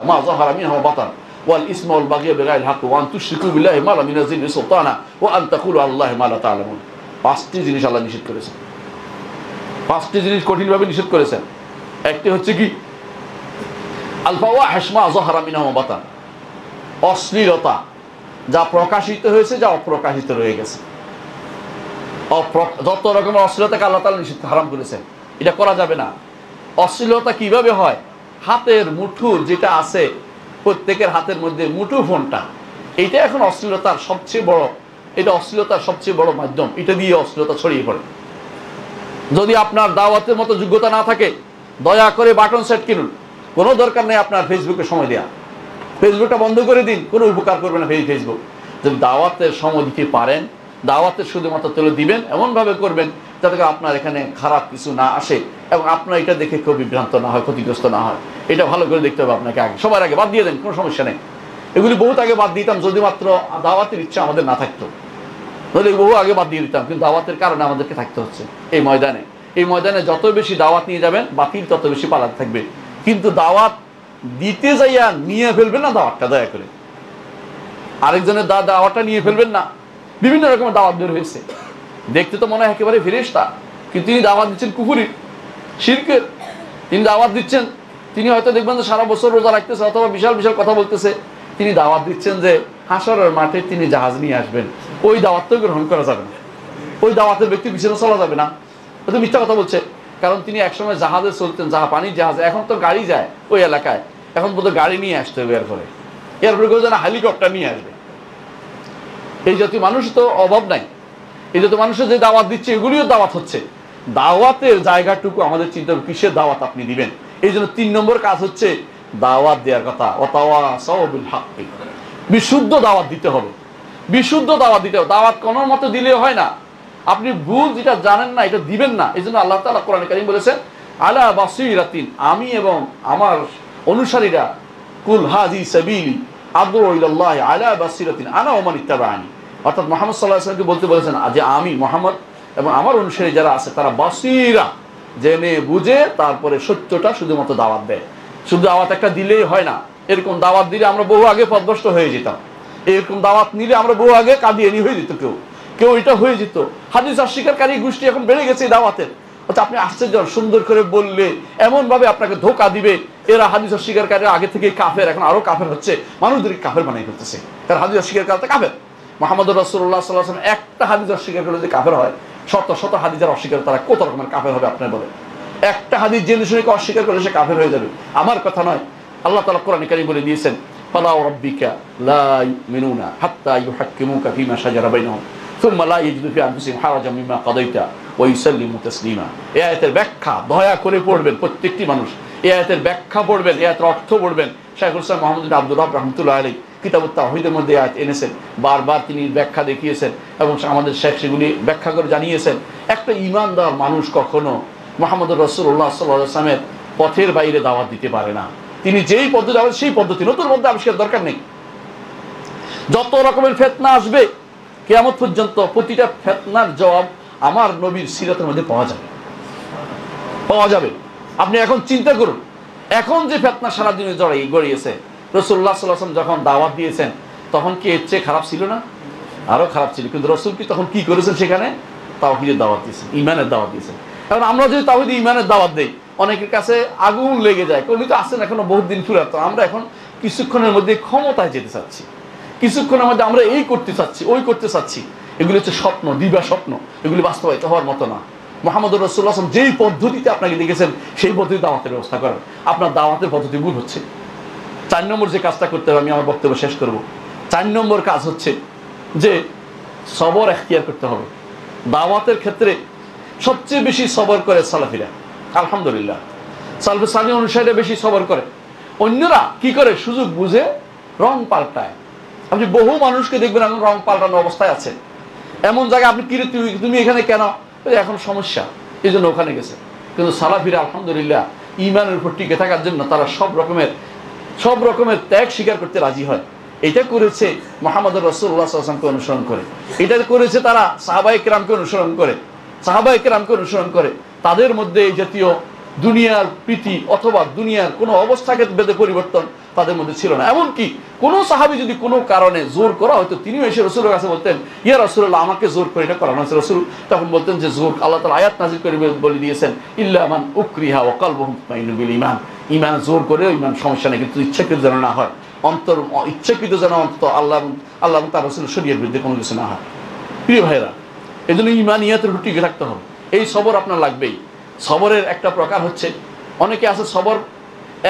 মা যাহারা মিনহা ওয়া বাতান ওয়াল ইসমা ওয়াল বাগয়া বিগাইরিল হক ওয়া আন তুশরিকু বিল্লাহি মা লাম ইউনাজ্জিল বিহি সুলতানা ওয়া আন তাকুলু আলাল্লাহি মা লা তা'লামুন। 5টি জিনিস আল্লাহ নিষেধ করেছেন। 5টি জিনিস কঠিনভাবে নিষেধ করেছেন। একটি হচ্ছে কি আল ফাওয়াহিশ মা যাহারা মিনহা ওয়া বাতান, অশ্লীলতা যা প্রকাশিত হয়েছে যা অপ্রকাশিত রয়ে গেছে। যত রকমের অশ্লীলতাকে আল্লাহ তাআলা নিষিদ্ধ হারাম করেছেন, এটা করা যাবে না। অশ্লীলতা কিভাবে হয়? হাতের মুঠো যেটা আছে, প্রত্যেকের হাতের মধ্যে মুঠো ফোনটা, এইটা এখন অশ্লীলতার সবচেয়ে বড়, এটা অশ্লীলতার সবচেয়ে বড় মাধ্যম। এটা দিয়ে অশ্লীলতা ছড়িয়ে পড়ে। যদি আপনার দাওয়াতের মতো যোগ্যতা না থাকে, দয়া করে বাটন সেট কিনুন। কোনো দরকার নেই আপনার ফেসবুকে সময় দেওয়া। ফেসবুকটা বন্ধ করে দিন, কোনো উপকার করবে না ফেসবুক। যদি দাওয়াতের সময় দিতে পারেন, দাওয়াতের শুধুমাত্র তুলে দিবেন, এমনভাবে করবেন যাতে আপনার এখানে খারাপ কিছু না আসে এবং আপনার এটা দেখে কেউ বিভ্রান্ত না হয়, ক্ষতিগ্রস্ত না হয়। এটা ভালো করে দেখতে হবে আপনাকে। আগে সবার আগে বাদ দিয়ে দেন, কোনো সমস্যা নেই। এগুলি বহুত আগে বাদ দিতাম যদি মাত্র দাওয়াতের ইচ্ছা আমাদের না থাকতো, তাহলে বহু আগে বাদ দিয়ে দিতাম। কিন্তু দাওয়াতের কারণে আমাদেরকে থাকতে হচ্ছে এই ময়দানে। এই ময়দানে যত বেশি দাওয়াত নিয়ে যাবেন, বাতিল তত বেশি পালাতে থাকবে। কিন্তু দাওয়াত দিতে যাইয়া নিয়ে ফেলবেন না দাওয়াতটা, দয়া করে আরেকজনের দাওয়াতটা নিয়ে ফেলবেন না। বিভিন্ন রকমের দাওয়াত বের হয়েছে, দেখতে তো মনে হয় একেবারে ফেরেশতা, কিন্তু তিনি দাওয়াত দিচ্ছেন কুফরির, শিরকের। তিনি দাওয়াত দিচ্ছেন, তিনি হয়তো দেখবেন যে সারা বছর রোজা রাখতেছে অথবা বিশাল বিশাল কথা বলতেছে। তিনি দাওয়াত দিচ্ছেন যে হাসরের মাঠে তিনি জাহাজ নিয়ে আসবেন। ওই দাওয়াত তো গ্রহণ করা যাবে না, ওই দাওয়াতের ব্যক্তি পিছনে চলা যাবে না। ও তো মিথ্যা কথা বলছে। কারণ তিনি একসময় জাহাজে চলতেন, পানির জাহাজে। এখন তো গাড়ি যায় ওই এলাকায়, এখন বোধহয় গাড়ি নিয়ে আসতে হবে। এরপরে কেউ যেন হেলিকপ্টার নিয়ে আসবে। এই জাতীয় মানুষ তো অভাব নাই। এই জাতীয় মানুষের যে দাওয়াত দিচ্ছে, এগুলিও দাওয়াত হচ্ছে। দাওয়াতের জায়গাটুকু আমাদের চিন্তা হবে, কিসের দাওয়াত আপনি দিবেন। এই জন্য 3 নম্বর কাজ হচ্ছে দাওয়াত দেওয়ার কথা। ওয়াতাওয়াসাউ বিল হাক্কি, বিশুদ্ধ দাওয়াত দিতে হবে, বিশুদ্ধ দাওয়াত দিতে হবে। দাওয়াত কোনো মতো দিলে হয় না। আপনি ভুল যেটা জানেন না এটা দিবেন না। এই জন্য আল্লাহ তাআলা কোরআনে কারীম বলেছেন আলা বাসীরাতিন, আমি এবং আমার অনুসারীরা, কুল হাযি সাবিলি আদউ ইলাল্লাহি আলা বাসীরাতিন আনা ওয়া মান ইত্তাবা'আনি। অর্থাৎ মুহাম্মদ সাল্লাল্লাহু আলাইহি ওয়াসাল্লামকে বলতে বলেছেন যে আমি মুহাম্মদ এবং আমার অনুসারী যারা আছে তারা বাসীরা, জেনে বুঝে তারপরে সত্যটা শুধুমাত্র দাওয়াত দেয়। শুধু দাওয়াত একটা দিলেই হয় না। এরকম দাওয়াত দিলে আমরা বহু আগে পথভ্রষ্ট হয়ে যেতাম। এরকম দাওয়াত নিলে আমরা বহু আগে কাদিয়ানি হয়ে যেত, কেউ এটা হয়ে যেত। হাদিস অস্বীকারী গোষ্ঠী এখন বেড়ে গেছে এই দাওয়াতের। অর্থাৎ আপনি আশ্চর্য, সুন্দর করে বললে এমনভাবে আপনাকে ধোকা দিবে। এরা হাদিস অস্বীকারী আগে থেকে কাফের, এখন আরো কাফের হচ্ছে, মানুষদেরকে কাফের বানাই করতেছে। তার হাদিস অস্বীকারী কাফের। মুহাম্মদ রাসূলুল্লাহ সাল্লাল্লাহু আলাইহি ওয়াসাল্লাম একটা হাদিস অস্বীকার করলে যে কাফের হয়, শত শত হাদিসের অস্বীকার তারা কত রকমের কাফের হবে আপনার বলে। একটা হাদিস জেনে শুনে অস্বীকার করলে সে কাফের হয়ে যাবে। আমার কথা নয়, আল্লাহ তাআলা কোরআনে কারীম বলে দিয়েছেন ফালা রাব্বিকা লা ইউমিনুনা হাত্তা ইউহাক্কিমুকা ফীমা শাজারা বাইনাহুম সুম্মা লা ইয়াজিদু ফি আনফুসিহিম হারাজাম মিম্মা কাদাইতা ওয়া ইউসাল্লিমু তাসলিমা। এই আয়াতের ব্যাখ্যা দয়া করে পড়বেন প্রত্যেকটি মানুষ। এই আয়াতের ব্যাখ্যা পড়বেন, এই আয়াতের অর্থ পড়বেন। শাইখুল ইসলাম মুহাম্মদ বিন আব্দুল ওয়াহাব রাহমাতুল্লাহ আলাইহি কিতাবুত তাওহীদের মধ্যে আয়াত এনেছেন, বারবার তিনি ব্যাখ্যা দেখিয়েছেন এবং আমাদের শেখ সেগুলি ব্যাখ্যা করে জানিয়েছেন। একটা ঈমানদার মানুষ কখনো মুহাম্মদুর রাসূলুল্লাহ সাল্লাল্লাহু আলাইহি ওয়াসাল্লামের পথের বাইরে দাওয়াত দিতে পারে না। তিনি যেই পদ্ধতি আবেন সেই পদ্ধতি, নতুন মধ্যে আবিষ্কার দরকার নেই। যত রকমের ফিতনা আসবে কিয়ামত পর্যন্ত, প্রতিটা ফিতনার জবাব আমার নবীর সিরাতের মধ্যে পাওয়া যাবে। আপনি এখন চিন্তা করুন, এখন যে ফিতনা সারা দিনে গড়িয়েছে, রাসূলুল্লাহ সাল্লাল্লাহু আলাইহি ওয়াসাল্লাম যখন দাওয়াত দিয়েছেন তখন কি এর চেয়ে খারাপ ছিল না? আরো খারাপ ছিল। কিন্তু রাসূল কি তখন কি করেছেন? সেখানে তাওহীদের দাওয়াত দিয়েছেন, ঈমানের দাওয়াত দিয়েছেন। কারণ আমরা যদি তাওহীদ ঈমানের দাওয়াত দেই, অনেকের কাছে আগুন লেগে যায়। উনি তো আসেন এখনো বহুত দিন ফুরাত, আমরা এখন কিছুক্ষণের মধ্যে ক্ষমতায় যেতে চাচ্ছি, কিছুক্ষণের মধ্যে আমরা এই করতে চাচ্ছি, ওই করতে চাচ্ছি। এগুলি হচ্ছে স্বপ্ন, দিবা স্বপ্ন। এগুলি বাস্তবায়িত হওয়ার মতো না। মুহাম্মদুর রাসূলুল্লাহ সাল্লাল্লাহু আলাইহি ওয়াসাল্লাম যেই পদ্ধতিতে আপনাকে দেখেছেন সেই পদ্ধতি দাওয়াতের ব্যবস্থা করেন। আপনার দাওয়াতের পদ্ধতি ভুল হচ্ছে। 4 নম্বর যে কাজটা করতে হবে, আমি আমার বক্তব্য শেষ করব। 4 নম্বর কাজ হচ্ছে যে সবর এখতিয়ার করতে হবে। দাওয়াতের ক্ষেত্রে সবচেয়ে বেশি সবর করে সালাফিরা, আলহামদুলিল্লাহ। সালফে সালেহ অনুসারীরা বেশি সবর করে। অন্যরা কি করে? সুযোগ বুঝে রং পাল্টায়। আপনি বহু মানুষকে দেখবেন এখন রং পাল্টানো অবস্থায় আছে। এমন জায়গায় আপনি কিরে তুমি এখানে কেন? এখন সমস্যা, এই জন্য ওখানে গেছে। কিন্তু সালাফিরা আলহামদুলিল্লাহ ঈমানের উপর টিকে থাকার জন্য তারা সব রকমের ত্যাগ স্বীকার করতে রাজি হয়। এটা করেছে মুহাম্মদুর রাসূলুল্লাহ সাল্লাল্লাহু আলাইহি ওয়াসাল্লামকে অনুসরণ করে। এটা করেছে তারা সাহাবায়ে কেরামকে অনুসরণ করে। তাদের মধ্যে এই জাতীয় দুনিয়ার প্রীতি অথবা দুনিয়ার কোনো অবস্থাকে বেঁধে পরিবর্তন তাদের মধ্যে ছিল না। এমনকি কোনো সাহাবী যদি কোনো কারণে জোর করা হয়তো তিনিও এসে রাসূলের কাছে বলতেন, ইয়া রাসূলুল্লাহ, আমাকে জোর করে এটা করানো হয়েছে। রাসূল তখন বলতেন যে জোর আল্লাহ তাআলা আয়াত নাযিল করে বলে দিয়েছেন, ইল্লা মান উকরিহা ওয়া কলবুহু মুতমাইন্নুন বিল ঈমান। ঈমান জোর করে ঈমান সমস্যা নেই, কিন্তু ইচ্ছাকৃত যেন না হয়, অন্তর ইচ্ছাকৃত যেন অন্তত আল্লাহ এবং তার রাসূলের শরীয়তের বিরুদ্ধে কোনো কিছু না হয়। প্রিয় ভাইরা, এই জন্য ঈমানিয়াতের উপর টিকে থাকতে হবে। এই সবর আপনার লাগবেই। সবরের একটা প্রকার হচ্ছে, অনেকে আছে সবর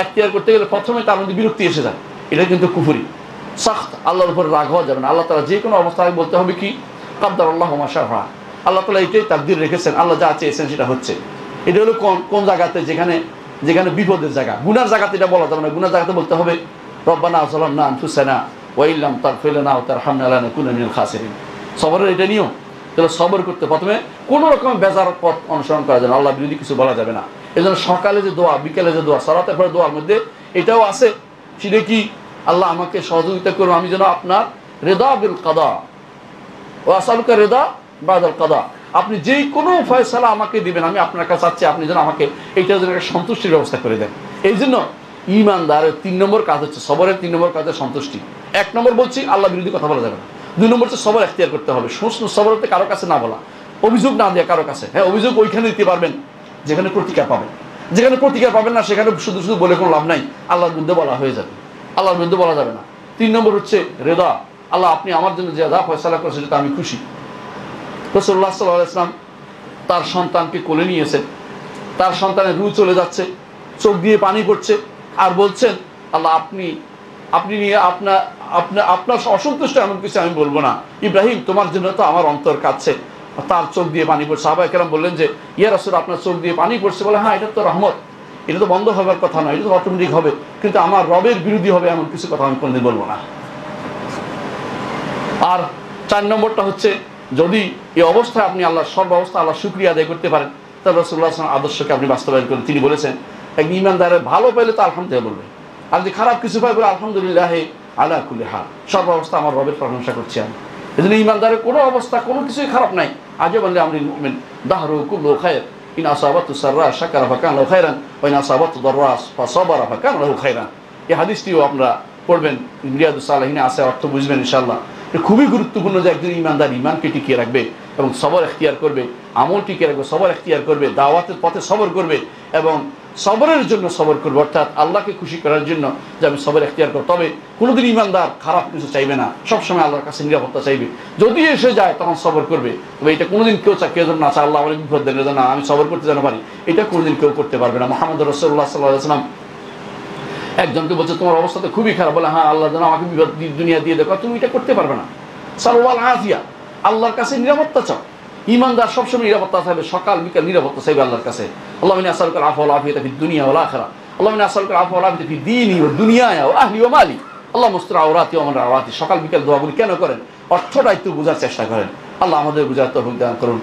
এখতিয়ার করতে গেলে প্রথমে তার মধ্যে বিরক্তি এসে যায়, এটা কিন্তু কুফরি, সাখত, আল্লাহর উপর রাগ হওয়া যাবে না। আল্লাহ তাআলা যে কোনো অবস্থায় বলতে হবে কি, কাদ্দারাল্লাহু মা শাআ ফাআল। আল্লাহ তাআলা এটাই তাকদীর রেখেছেন, আল্লাহ যা চেয়েছেন সেটা হচ্ছে। এটা হলো কোন জায়গাতে, যেখানে বিপদের জায়গা, গুনার জায়গাতে এটা বলা যাবে না। গুনার জায়গাতে বলতে হবে রব্বানা যালামনা আনফুসানা ওয়া ইল্লাম তাগফির লানা ওয়া তারহামনা লানাকুনা মিনাল খাসিরিন। সবরের এটা নিয়ম। তাহলে সবর করতে প্রথমে কোনো রকম বেজার পথ অনুসরণ করা যাবে না, আল্লাহ বিরোধী কিছু বলা যাবে না। এই জন্য সকালে যে দোয়া, বিকেলে যে দোয়া, সালাতের পরে দোয়ার মধ্যে এটাও আছে, সেটা কি, আল্লাহ আমাকে সহযোগিতা করুন, আমি যেন আপনার রিদা বিল কাদা ও আসালুকা রিদা বাদাল কাদা, আপনি যেই কোনো ফয়সালা আমাকে দিবেন, আমি আপনার কাছে চাচ্ছি আপনি যেন আমাকে এইটা যেন একটা সন্তুষ্টির ব্যবস্থা করে দেন। এই জন্য ঈমানদারের 3 নম্বর কাজ হচ্ছে, সবরের 3 নম্বর কাজ হচ্ছে সন্তুষ্টি। 1 নম্বর বলছি, আল্লাহ বিরোধী কথা বলা যাবে না। 2 নম্বর হচ্ছে সবর এখতিয়ার করতে হবে, সবর হতে কারো কাছে না বলা, অভিযোগ না দেওয়া কারো কাছে। হ্যাঁ, অভিযোগ ওইখানে দিতে পারবেন যেখানে প্রতিকার পাবেন, যেখানে প্রতিকার পাবেন না সেখানে শুধু শুধু বলে কোনো লাভ নাই, আল্লাহর বিরুদ্ধে বলা হয়ে যাবে, আল্লাহর বিরুদ্ধে বলা যাবে না। 3 নম্বর হচ্ছে রেদা, আল্লাহ আপনি আমার জন্য যে যা ফয়সালা করেছেন সেটা আমি খুশি। রাসূলুল্লাহ সাল্লাল্লাহু আলাইহি ওয়াসাল্লাম তার সন্তানকে কোলে নিয়েছেন, তার সন্তানের রু চলে যাচ্ছে, চোখ দিয়ে পানি পড়ছে, আর বলছেন আল্লাহ আপনি নিয়ে আপনার অসন্তুষ্ট এমন কিছু আমি বলবো না, ইব্রাহিম তোমার জন্য তো আমার অন্তর কাঁদছে। তার চোখ দিয়ে পানি পড়ছে। সাহাবায়ে কেরাম বললেন যে ইয়া রাসূল, আপনার চোখ দিয়ে পানি পড়ছে, বলে হ্যাঁ, এটা তো রহমত, এটা তো বন্ধ হবার কথা নয়, এটা তো অটোমেটিক হবে, কিন্তু আমার রবের বিরোধী হবে এমন কিছু কথা আমি কোনোদিন বলবো না। আর 4 নম্বরটা হচ্ছে, যদি এই অবস্থায় আপনি আল্লাহর সর্বাবস্থা আল্লাহর শুকরিয়া আদায় করতে পারেন, তাহলে রাসূলুল্লাহ সাল্লাল্লাহু আলাইহি ওয়াসাল্লাম আদর্শকে আপনি বাস্তবায়ন করেন। তিনি বলেছেন একজন ঈমানদারের ভালো পেলে তো আলহামদুলিল্লাহ বলবে, আর যদি খারাপ কিছু পায় বলে আলহামদুলিল্লাহ আলা কুল্লি হাল, সর্বাবস্থা আমার রবের প্রশংসা করছি আমি। এই জন্য ঈমানদারের কোনো অবস্থা কোনো কিছুই খারাপ নাই। আজাবান লিআমরিল মুমিন দাহরু কুল্লু খায়র, ইন আসাবাতু সাররা শাকারা ফাকান লাহু খায়রান ওয়া ইন আসাবাতু দাররা ফাসাবারা ফাকান লাহু খায়রান। এই হাদিসটিও আপনারা পড়বেন, রিয়াদুস সালিহিনে আছে, অর্থ বুঝবেন ইনশাআল্লাহ। খুবই গুরুত্বপূর্ণ যে একজন ঈমানদার ঈমানকে টিকিয়ে রাখবে এবং সবর এখতিয়ার করবে, আমল টিকিয়ে রাখবে, সবর এখতিয়ার করবে, দাওয়াতের পথে সবর করবে এবং সবরের জন্য সবর করবে, অর্থাৎ আল্লাহকে খুশি করার জন্য যে আমি সবর এখতিয়ার করব। তবে কোনোদিন ঈমানদার খারাপ কিছু চাইবে না, সবসময় আল্লাহর কাছে নিরাপত্তা চাইবে। যদি এসে যায় তখন সবর করবে, তবে এটা কোনোদিন কেউ যেন না চায় আল্লাহ অনেক বিপদ দেন না, আমি সবর করতে যেন পারি, এটা কোনোদিন কেউ করতে পারবে না। মুহাম্মদ রাসূলুল্লাহ সাল্লাল্লাহু আলাইহি ওয়াসাল্লাম একজনকে বলছে তোমার অবস্থা তো খুবই খারাপ, বলে হ্যাঁ, আল্লাহ যেন আমাকে বিপদ দুনিয়া দিয়ে দেখো, তুমি এটা করতে পারবে না। সাল্লাল্লাহু আফিয়া, আল্লাহর কাছে নিরাপত্তা চাও। ঈমানদার সবসময় নিরাপত্তা চাইবে, সকাল বিকাল নিরাপত্তা চাইবে আল্লাহর কাছে। আল্লাহুম্মা ইন্নী আসআলুকাল আফওয়া ওয়াল আফিয়াতা ফিদ দুনিয়া ওয়াল আখিরা, আল্লাহুম্মা ইন্নী আসআলুকাল আফওয়া ওয়াল আফিয়াতা ফিদ দীনি ওয়া দুনিয়ায়া ওয়া আহলি ওয়া মালি, আল্লাহুম্মা আস্তুর আওরাতি ওয়া মান আওরাতি। সকাল বিকাল দোয়াগুলি কেন করেন? অর্থটা একটু বোঝার চেষ্টা করেন। আল্লাহ আমাদের বোঝার তৌফিক দান করুন।